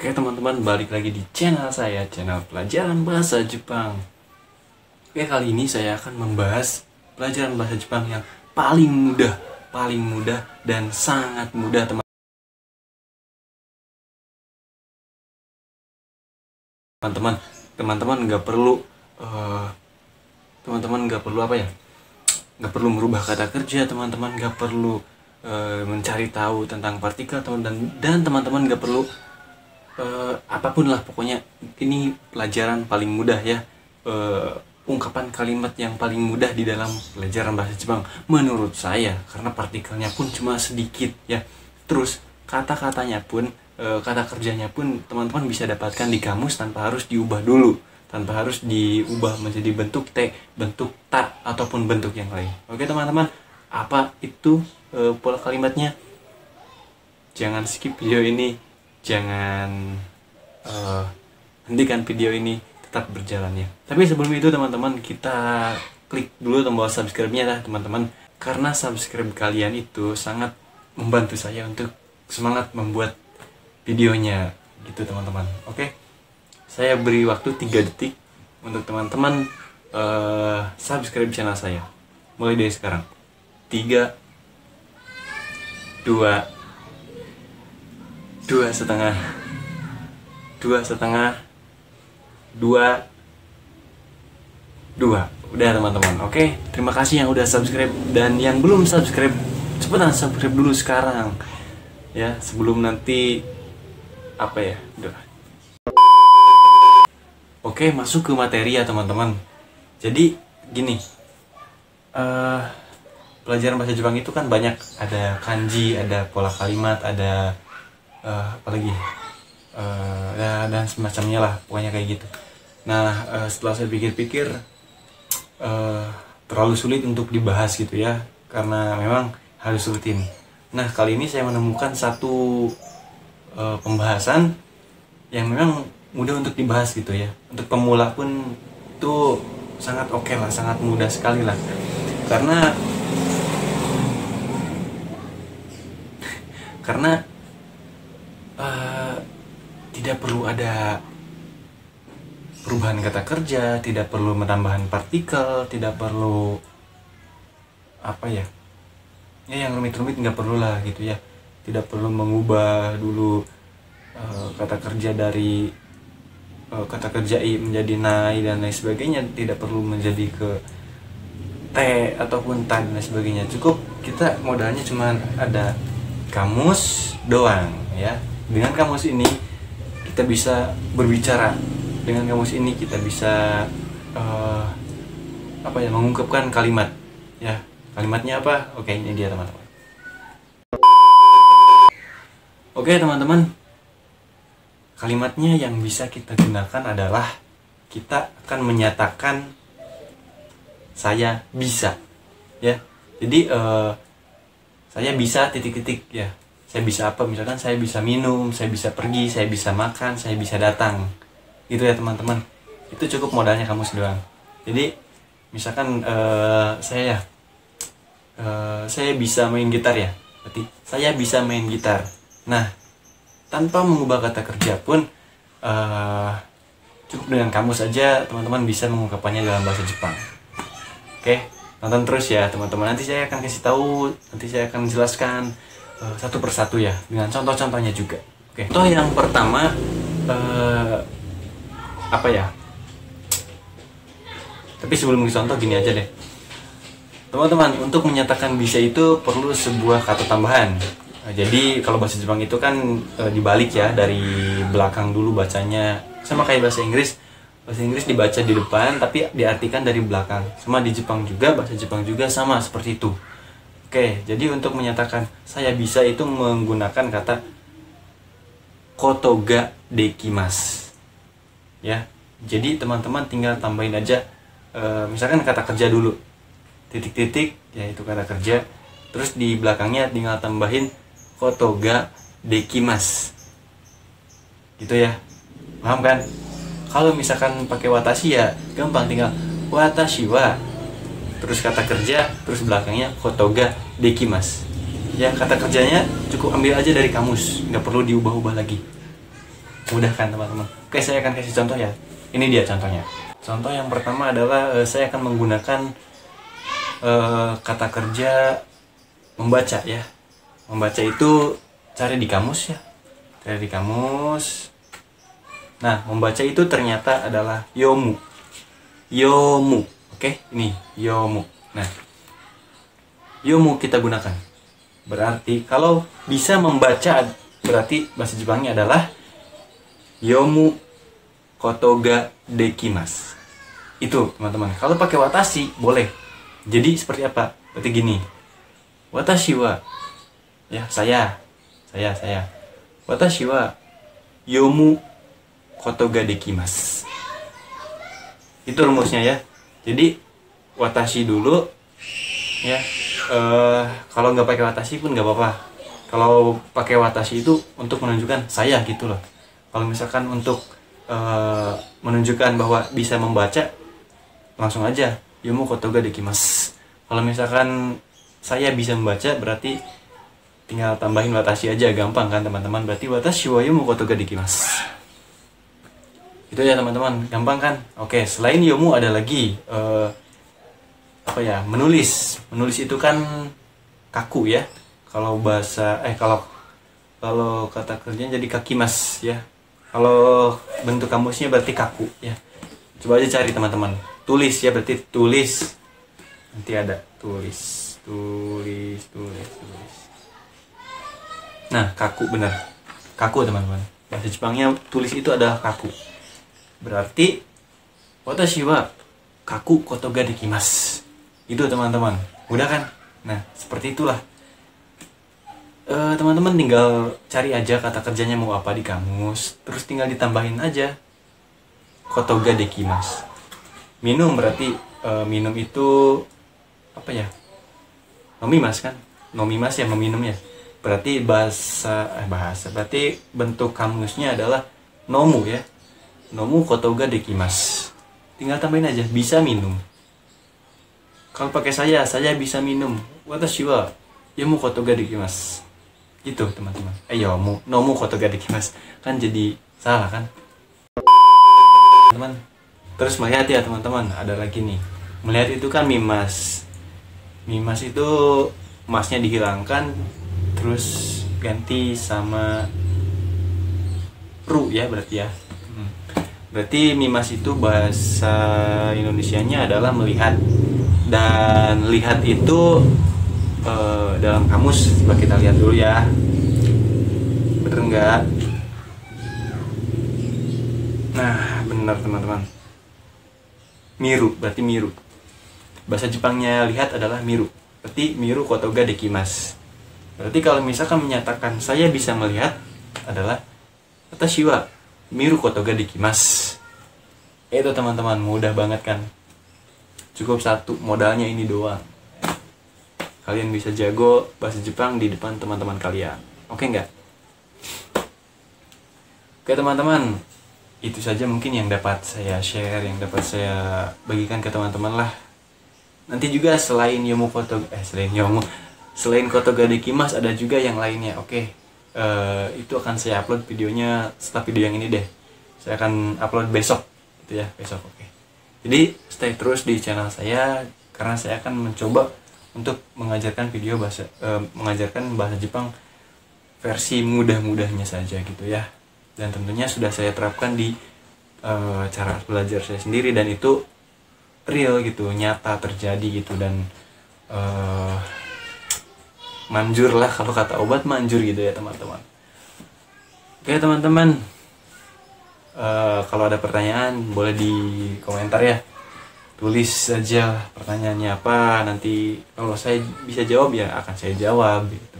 Oke teman-teman, balik lagi di channel saya, channel pelajaran bahasa Jepang. Oke, kali ini saya akan membahas pelajaran bahasa Jepang yang paling mudah dan sangat mudah teman-teman. Teman-teman nggak perlu apa ya? Nggak perlu merubah kata kerja, teman-teman nggak perlu mencari tahu tentang partikel, dan teman-teman nggak perlu apapun lah, pokoknya ini pelajaran paling mudah ya. Ungkapan kalimat yang paling mudah di dalam pelajaran bahasa Jepang menurut saya, karena partikelnya pun cuma sedikit ya. Terus kata-katanya pun, kata kerjanya pun teman-teman bisa dapatkan di kamus tanpa harus diubah dulu, tanpa harus diubah menjadi bentuk T, bentuk ta, ataupun bentuk yang lain. Oke teman-teman, apa itu pola kalimatnya? Jangan skip video ini, jangan hentikan video ini, tetap berjalan ya. Tapi sebelum itu teman-teman, kita klik dulu tombol subscribe-nya lah teman-teman, karena subscribe kalian itu sangat membantu saya untuk semangat membuat videonya gitu teman-teman. Oke, saya beri waktu 3 detik untuk teman-teman subscribe channel saya mulai dari sekarang. 3, 2, 2,5, 2,5, 2. Udah teman-teman. Oke, terima kasih yang udah subscribe, dan yang belum subscribe cepetan subscribe dulu sekarang ya, sebelum nanti apa ya. Udah. Oke, masuk ke materi ya teman-teman. Jadi gini, pelajaran bahasa Jepang itu kan banyak, ada kanji, ada pola kalimat, ada apalagi dan semacamnya lah, pokoknya kayak gitu. Nah, setelah saya pikir-pikir, terlalu sulit untuk dibahas gitu ya, karena memang harus rutin. Nah, kali ini saya menemukan satu pembahasan yang memang mudah untuk dibahas gitu ya. Untuk pemula pun itu sangat oke lah, sangat mudah sekali lah, karena tidak perlu ada perubahan kata kerja, tidak perlu menambahkan partikel, tidak perlu apa ya, yang rumit-rumit nggak perlu lah gitu ya. Tidak perlu mengubah dulu kata kerja dari kata kerja i menjadi nai dan lain sebagainya, tidak perlu menjadi ke t ataupun ta dan lain sebagainya. Cukup kita modalnya cuma ada kamus doang ya. Dengan kamus ini kita bisa berbicara, dengan kamus ini kita bisa mengungkapkan kalimat ya. Kalimatnya apa? Oke, ini dia teman-teman. Oke teman-teman, kalimatnya yang bisa kita gunakan adalah kita akan menyatakan saya bisa ya. Jadi saya bisa titik-titik ya. Saya bisa apa? Misalkan saya bisa minum, saya bisa pergi, saya bisa makan, saya bisa datang. Gitu ya teman-teman. Itu cukup modalnya kamus doang. Jadi misalkan saya bisa main gitar ya. Berarti saya bisa main gitar. Nah, tanpa mengubah kata kerja pun cukup dengan kamus saja teman-teman bisa mengungkapkannya dalam bahasa Jepang. Oke, nonton terus ya teman-teman. Nanti saya akan kasih tahu, nanti saya akan jelaskan satu persatu ya, dengan contoh-contohnya juga. Oke. Contoh yang pertama apa ya? Tapi sebelum contoh gini aja deh. Teman-teman, untuk menyatakan bisa itu perlu sebuah kata tambahan. Jadi kalau bahasa Jepang itu kan dibalik ya, dari belakang dulu bacanya. Sama kayak bahasa Inggris. Bahasa Inggris dibaca di depan tapi diartikan dari belakang. Sama di Jepang juga, bahasa Jepang juga sama seperti itu. Oke, jadi untuk menyatakan saya bisa itu menggunakan kata koto ga dekimasu. Ya. Jadi teman-teman tinggal tambahin aja misalkan kata kerja dulu. Titik-titik yaitu kata kerja. Terus di belakangnya tinggal tambahin koto ga dekimasu. Gitu ya. Paham kan? Kalau misalkan pakai watashi ya gampang, tinggal watashi wa, terus kata kerja, terus belakangnya koto ga dekimasu. Ya, kata kerjanya cukup ambil aja dari kamus, nggak perlu diubah-ubah lagi. Mudah kan teman-teman? Oke, saya akan kasih contoh ya. Ini dia contohnya. Contoh yang pertama adalah saya akan menggunakan kata kerja membaca ya. Membaca itu cari di kamus ya. Cari di kamus. Nah, membaca itu ternyata adalah yomu. Yomu. Oke, ini yomu. Nah, yomu kita gunakan. Berarti kalau bisa membaca, berarti bahasa Jepangnya adalah yomu kotoga dekimasu. Itu teman-teman. Kalau pakai watashi boleh. Jadi seperti apa? Berarti gini. Watashi wa, ya saya. Watashi wa yomu kotoga dekimasu. Itu rumusnya ya. Jadi watashi dulu ya. Kalau nggak pakai watashi pun nggak apa-apa. Kalau pakai watashi itu untuk menunjukkan saya gitu loh. Kalau misalkan untuk menunjukkan bahwa bisa membaca, langsung aja yomu kotoga dekimasu. Kalau misalkan saya bisa membaca, berarti tinggal tambahin watashi aja, gampang kan teman-teman. Berarti watashi wa yomu kotoga dekimasu. Itu ya teman-teman, gampang kan? Oke, selain yomu ada lagi apa ya? Menulis. Menulis itu kan kaku ya. Kalau bahasa kalau kata kerjanya jadi kakimas ya. Kalau bentuk kamusnya berarti kaku ya. Coba aja cari teman-teman. Tulis ya, berarti tulis. Nanti ada tulis. Nah, kaku benar. Kaku teman-teman. Bahasa Jepangnya tulis itu adalah kaku. Berarti watashi wa kaku kotoga dekimasu. Itu teman-teman. Mudah kan? Nah, seperti itulah. Teman-teman tinggal cari aja kata kerjanya mau apa di kamus, terus tinggal ditambahin aja kotoga dekimasu. Minum berarti minum itu apa ya? Nomimas kan? Nomimas ya, meminum ya. Berarti bahasa berarti bentuk kamusnya adalah nomu ya. Nomu kotoga dekimasu. Tinggal tambahin aja bisa minum. Kalau pakai saya bisa minum. Watashi wa yomu kotoga dekimasu. Gitu teman-teman. Nomu kotoga dekimasu. Kan jadi salah kan? Teman. Terus melihat ya teman-teman, ada lagi nih. Melihat itu kan mimas. Mimas itu masnya dihilangkan, terus ganti sama ru ya berarti ya. Berarti mimas itu bahasa Indonesianya adalah melihat. Dan lihat itu dalam kamus, coba kita lihat dulu ya. Bener nggak? Nah, benar teman-teman. Miru, berarti miru. Bahasa Jepangnya lihat adalah miru. Berarti miru kotoga dekimasu. Berarti kalau misalkan menyatakan saya bisa melihat adalah watashi wa miru kotoga dekimasu. Itu teman-teman, mudah banget kan? Cukup satu, modalnya ini doang. Kalian bisa jago bahasa Jepang di depan teman-teman kalian. Oke nggak? Oke teman-teman, itu saja mungkin yang dapat saya share, yang dapat saya bagikan ke teman-teman lah. Nanti juga selain selain kotoga dekimasu ada juga yang lainnya. Oke, itu akan saya upload videonya setelah video yang ini deh. Saya akan upload besok, gitu ya, besok. Oke. Jadi stay terus di channel saya karena saya akan mencoba untuk mengajarkan mengajarkan bahasa Jepang versi mudah-mudahnya saja gitu ya. Dan tentunya sudah saya terapkan di cara belajar saya sendiri dan itu real gitu, nyata terjadi gitu dan manjur lah, kalau kata obat manjur gitu ya teman-teman. Oke teman-teman, kalau ada pertanyaan boleh di komentar ya. Tulis saja pertanyaannya apa, nanti kalau saya bisa jawab ya akan saya jawab gitu.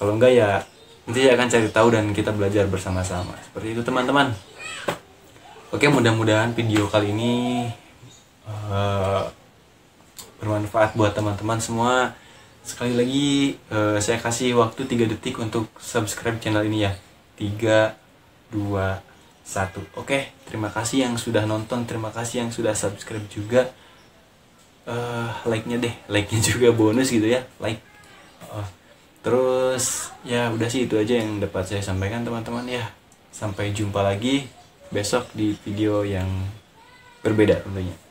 Kalau enggak ya nanti saya akan cari tahu dan kita belajar bersama-sama. Seperti itu teman-teman. Oke, mudah-mudahan video kali ini bermanfaat buat teman-teman semua. Sekali lagi saya kasih waktu 3 detik untuk subscribe channel ini ya. 3, 2, 1. Oke, terima kasih yang sudah nonton, terima kasih yang sudah subscribe juga. Like-nya deh, like-nya juga bonus gitu ya, like. Terus ya udah sih itu aja yang dapat saya sampaikan teman-teman ya. Sampai jumpa lagi besok di video yang berbeda tentunya.